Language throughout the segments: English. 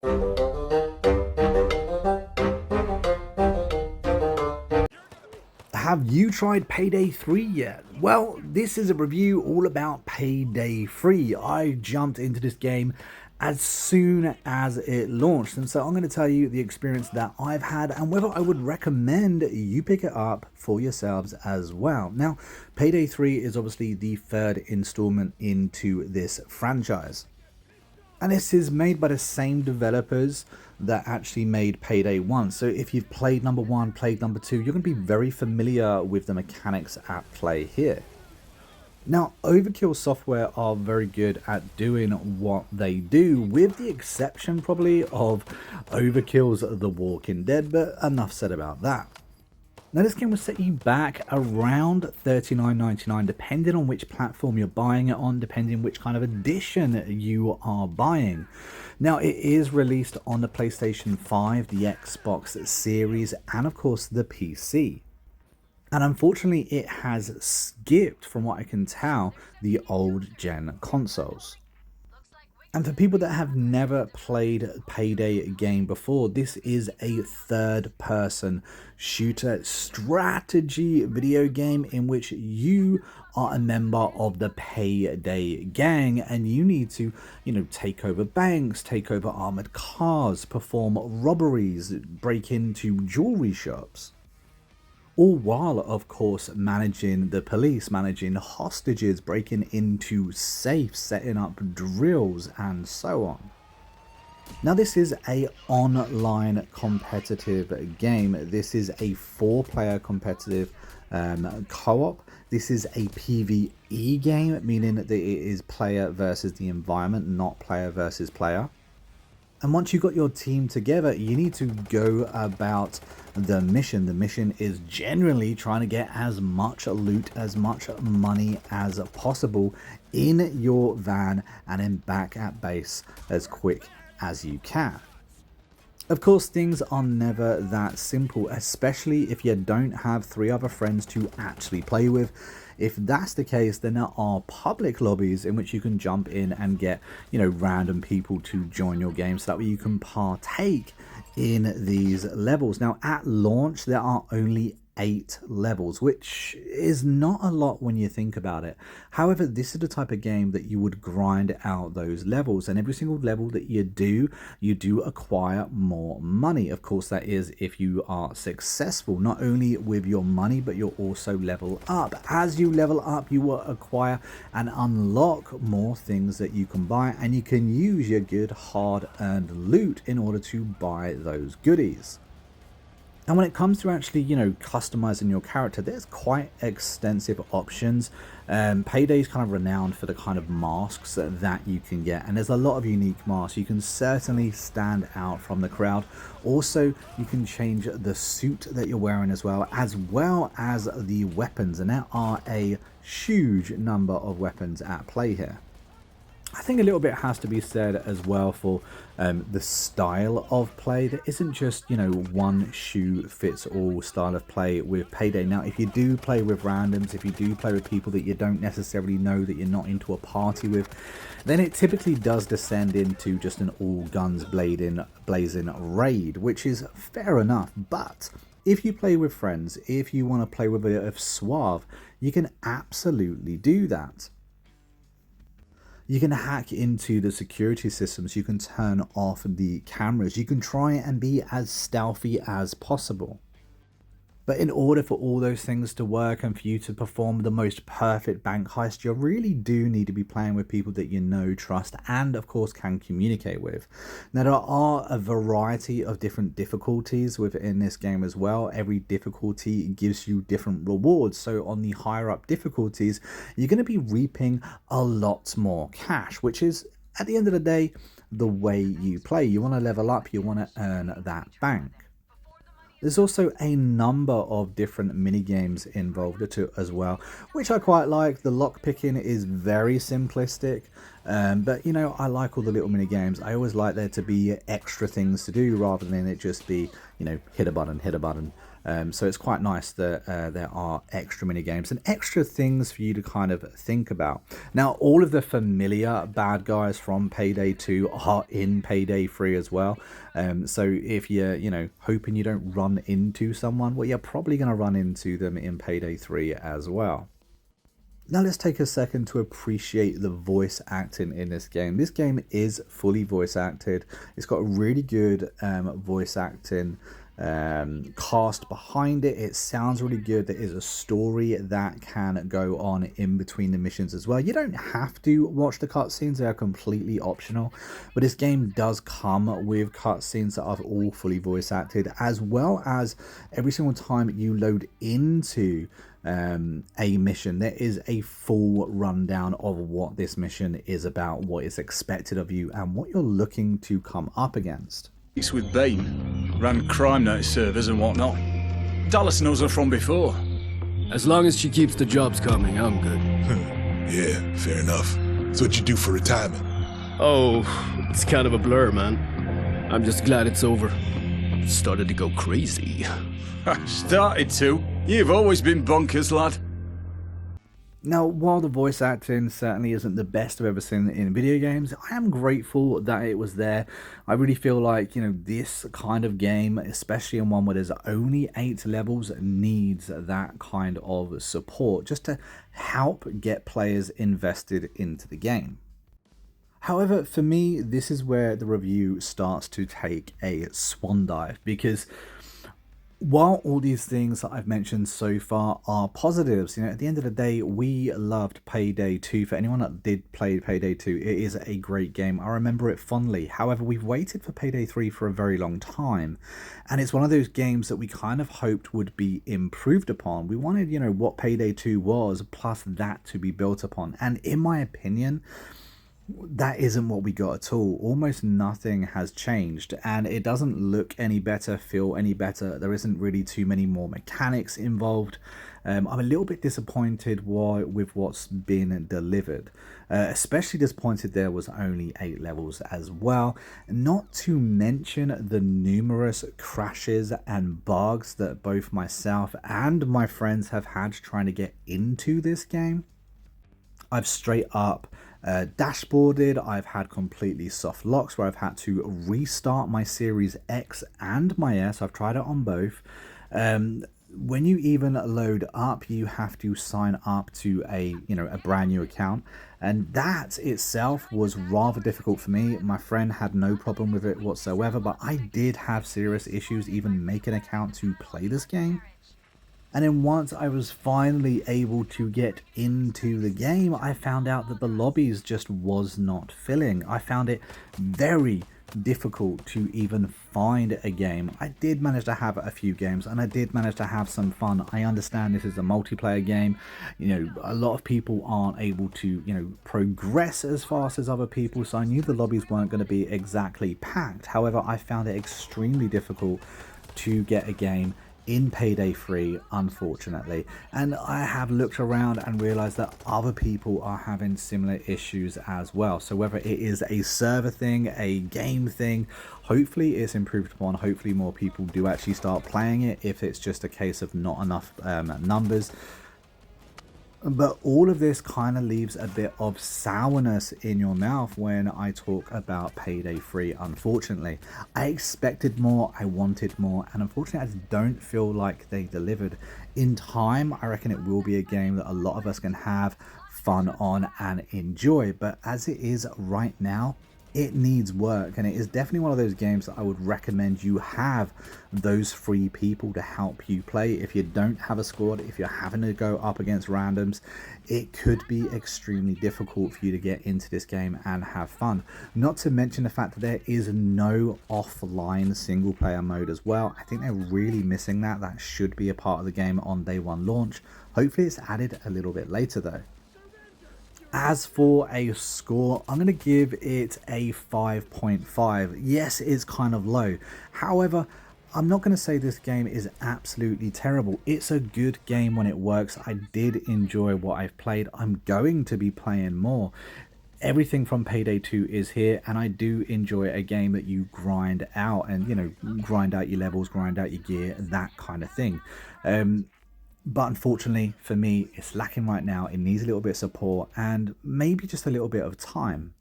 Have you tried Payday 3 yet? Well, this is a review all about Payday 3. I jumped into this game as soon as it launched, and so I'm going to tell you the experience that I've had and whether I would recommend you pick it up for yourselves as well. Now, Payday 3 is obviously the third installment into this franchise. And this is made by the same developers that actually made Payday 1. So if you've played number 1, played number 2, you're going to be very familiar with the mechanics at play here. Now, Overkill Software are very good at doing what they do, with the exception probably of Overkill's The Walking Dead, but enough said about that. Now, this game will set you back around $39.99 depending on which platform you're buying it on, depending which kind of edition you are buying. Now, it is released on the PlayStation 5, the Xbox Series, and of course the PC. And unfortunately, it has skipped, from what I can tell, the old gen consoles. And for people that have never played a Payday game before, this is a third-person shooter strategy video game in which you are a member of the Payday gang and you need to, take over banks, take over armored cars, perform robberies, break into jewelry shops. All while, of course, managing the police, managing hostages, breaking into safes, setting up drills, and so on. Now, this is an online competitive game. This is a 4-player competitive co-op. This is a PvE game, meaning that it is player versus the environment, not player versus player. And once you've got your team together, you need to go about the mission. The mission is generally trying to get as much loot, as much money as possible in your van and then back at base as quick as you can. Of course, things are never that simple, especially if you don't have 3 other friends to actually play with. If that's the case, then there are public lobbies in which you can jump in and get, random people to join your game, so that way you can partake in these levels. Now, at launch, there are only 8 levels, which is not a lot when you think about it. However, this is the type of game that you would grind out those levels, and every single level that you do acquire more money. Of course, that is if you are successful, not only with your money, but you'll also level up. As you level up, you will acquire and unlock more things that you can buy, and you can use your good hard-earned loot in order to buy those goodies. And when it comes to actually, customizing your character, there's quite extensive options. Payday is kind of renowned for the kind of masks that you can get, and there's a lot of unique masks. You can certainly stand out from the crowd. Also, you can change the suit that you're wearing as well as the weapons, and there are a huge number of weapons at play here. I think a little bit has to be said as well for the style of play. There isn't just, one shoe fits all style of play with Payday. Now, if you do play with randoms, if you do play with people that you don't necessarily know, that you're not into a party with, then it typically does descend into just an all guns blazing raid, which is fair enough. But if you play with friends, if you want to play with a bit of suave, you can absolutely do that. You can hack into the security systems, you can turn off the cameras, you can try and be as stealthy as possible. But in order for all those things to work and for you to perform the most perfect bank heist, you really do need to be playing with people that you know, trust, and of course can communicate with. Now, there are a variety of different difficulties within this game as well. Every difficulty gives you different rewards. So on the higher up difficulties, you're going to be reaping a lot more cash, which is, at the end of the day, the way you play. You want to level up, you want to earn that bank. There's also a number of different mini games involved as well, which I quite like. The lock picking is very simplistic, but I like all the little mini games. I always like there to be extra things to do rather than it just be hit a button, So it's quite nice that there are extra mini games and extra things for you to kind of think about. Now, all of the familiar bad guys from Payday 2 are in Payday 3 as well. So if you're, hoping you don't run into someone, well, you're probably going to run into them in Payday 3 as well. Now let's take a second to appreciate the voice acting in this game. This game is fully voice acted. It's got a really good voice acting cast behind it. It sounds really good. There is a story that can go on in between the missions as well. You don't have to watch the cutscenes. They are completely optional. But this game does come with cutscenes that are all fully voice acted, as well as every single time you load into a mission, there is a full rundown of what this mission is about, what is expected of you, and what you're looking to come up against. It's with Bain, ran crime notice servers and whatnot. Dallas knows her from before. As long as she keeps the jobs coming, I'm good. Yeah, fair enough. So what you do for retirement? Oh, it's kind of a blur, man. I'm just glad it's over. Started to go crazy. Started to. You've always been bonkers, lad. Now, while the voice acting certainly isn't the best I've ever seen in video games, I am grateful that it was there. I really feel like, this kind of game, especially in one where there's only 8 levels, needs that kind of support just to help get players invested into the game. However, for me, this is where the review starts to take a swan dive, because while all these things that I've mentioned so far are positives, at the end of the day, we loved Payday 2. For anyone that did play Payday 2, it is a great game. I remember it fondly. However, we've waited for Payday 3 for a very long time. And it's one of those games that we kind of hoped would be improved upon. We wanted, what Payday 2 was, plus that to be built upon. And in my opinion, that isn't what we got at all. Almost nothing has changed, and it doesn't look any better, feel any better. There isn't really too many more mechanics involved. I'm a little bit disappointed with what's been delivered. Especially disappointed there was only 8 levels as well. Not to mention the numerous crashes and bugs that both myself and my friends have had trying to get into this game. I've straight up dashboarded. I've had completely soft locks where I've had to restart my Series X and my S. I've tried it on both. When you even load up, you have to sign up to a brand new account, and that itself was rather difficult for me. My friend had no problem with it whatsoever, but I did have serious issues even making an account to play this game. And then once I was finally able to get into the game, I found out that the lobbies just was not filling. I found it very difficult to even find a game. I did manage to have a few games, and I did manage to have some fun. I understand this is a multiplayer game. A lot of people aren't able to, progress as fast as other people, so I knew the lobbies weren't going to be exactly packed. However, I found it extremely difficult to get a game in Payday 3, unfortunately, and I have looked around and realized that other people are having similar issues as well. So whether it is a server thing, a game thing, hopefully it's improved upon. Hopefully more people do actually start playing it, if it's just a case of not enough numbers. But all of this kind of leaves a bit of sourness in your mouth when I talk about Payday 3, unfortunately. I expected more, I wanted more, and unfortunately I just don't feel like they delivered. In time, I reckon it will be a game that a lot of us can have fun on and enjoy, but as it is right now, it needs work, and it is definitely one of those games that I would recommend you have those 3 people to help you play. If you don't have a squad, if you're having to go up against randoms, it could be extremely difficult for you to get into this game and have fun. Not to mention the fact that there is no offline single player mode as well. I think they're really missing that. That should be a part of the game on day 1 launch. Hopefully it's added a little bit later though. As for a score, I'm going to give it a 5.5. Yes, it's kind of low. However, I'm not going to say this game is absolutely terrible. It's a good game when it works. I did enjoy what I've played. I'm going to be playing more. everything from Payday 2 is here, and I do enjoy a game that you grind out and, you know, grind out your levels, grind out your gear, that kind of thing. But unfortunately for me, it's lacking right now. It needs a little bit of support and maybe just a little bit of time.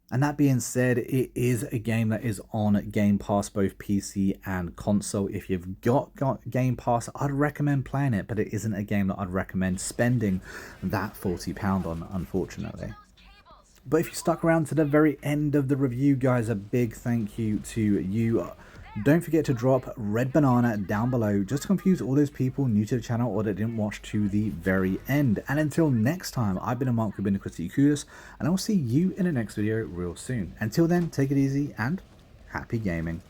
And that being said, it is a game that is on Game Pass, both PC and console. If you've got Game Pass, I'd recommend playing it, but it isn't a game that I'd recommend spending that £40 on, unfortunately. But if you stuck around to the very end of the review, guys, a big thank you to you. Don't forget to drop red banana down below just to confuse all those people new to the channel or that didn't watch to the very end. And until next time, I've been a monk, who've been a Christy Kudos, and I'll see you in the next video real soon. Until then, take it easy and happy gaming.